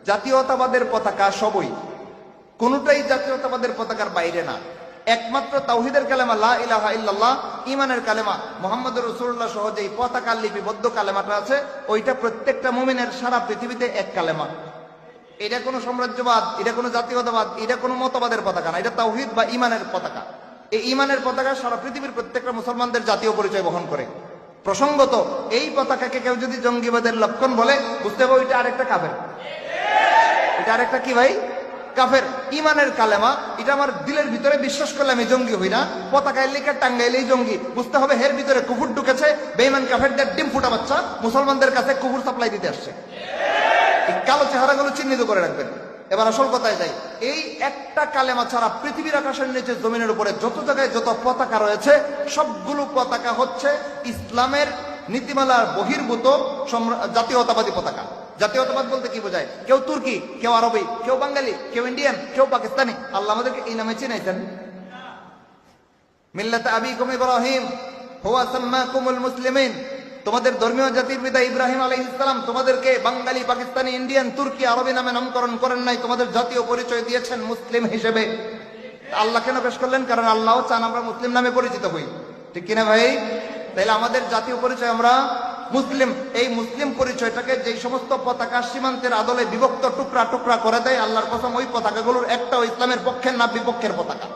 জাতীয়তাবাদের পতাকা সবই, কোনটাই জাতীয়তাবাদের পতাকার বাইরে না। একমাত্র তাওহীদের কালেমা লা ইলাহা ইল্লাল্লাহ, ঈমানের কালেমা মুহাম্মদুর রাসূলুল্লাহ সহ যে পতাকার লিপিবদ্ধ কালেমাটা আছে, ওইটা প্রত্যেকটা মুমিনের সারা পৃথিবীতে এক কালেমা। এটা কোনো সাম্রাজ্যবাদ, এটা কোনো জাতীয়তাবাদ, এটা কোনো মতবাদের পতাকা না, এটা তাওহীদ বা ঈমানের পতাকা। এই ঈমানের পতাকা সারা পৃথিবীর প্রত্যেকটা মুসলমানদের জাতীয় পরিচয় বহন করে। প্রসঙ্গত এই পতাকাকে কেউ যদি জঙ্গিবাদের লক্ষণ বলে, বুঝতে হবে ওইটা আরেকটা কাফের। এটা আরেকটা কি ভাই? কাফের। ঈমানের কালেমা, এটা আমার দিলের ভিতরে বিশ্বাস করলে আমি জঙ্গি হই না। পতাকায় লিখে টাঙ্গাইলেই জঙ্গি, বুঝতে হবে এর ভিতরে কুফর ঢুকেছে। বেঈমান কাফেরদের ডিম ফুটা বাচ্চা মুসলমানদের কাছে কুফর সাপ্লাই দিতে আসছে। এই কালো চেহারাগুলো চিহ্নিত করে রাখবেন। এবার আসল কথায় যাই। এই একটা কালেমা ছাড়া পৃথিবীর আকাশের নিচে জমিনের উপরে যত জায়গায় যত পতাকা রয়েছে, সবগুলো পতাকা হচ্ছে ইসলামের নীতিমালার বহির্ভূত জাতীয়তাবাদী পতাকা। জাতীয়তাবাদ বলতে কি বোঝায়? কেউ তুর্কি, কেউ আরবি, কেউ বাঙালি, কেউ ইন্ডিয়ান, কেউ পাকিস্তানি। আল্লাহ আমাদেরকে এই নামে চিনাইছেন, মিল্লাতে আবিকুম ইব্রাহিম হুয়া সাম্মাকুমুল মুসলিমিন। তোমাদের ধর্মীয় জাতির পিতা ইব্রাহিম আলাইহিস সালাম তোমাদেরকে বাঙালি, পাকিস্তানি, ইন্ডিয়ান, তুর্কি, আরবি নামে নামকরণ করেন নাই, তোমাদের জাতীয় পরিচয় দিয়েছেন মুসলিম হিসেবে। আল্লাহ কেন পেশ করলেন? কারণ আল্লাহ চান আমরা মুসলিম নামে পরিচিত হই, ঠিক কিনা ভাই? তাইলে আমাদের জাতীয় পরিচয় আমরা মুসলিম। এই মুসলিম পরিচয়টাকে যেই সমস্ত পতাকা সীমান্তের আদলে বিভক্ত টুকরা টুকরা করে দেয়, আল্লাহর কসম ওই পতাকাগুলোর একটাও ইসলামের পক্ষের না বিপক্ষের পতাকা।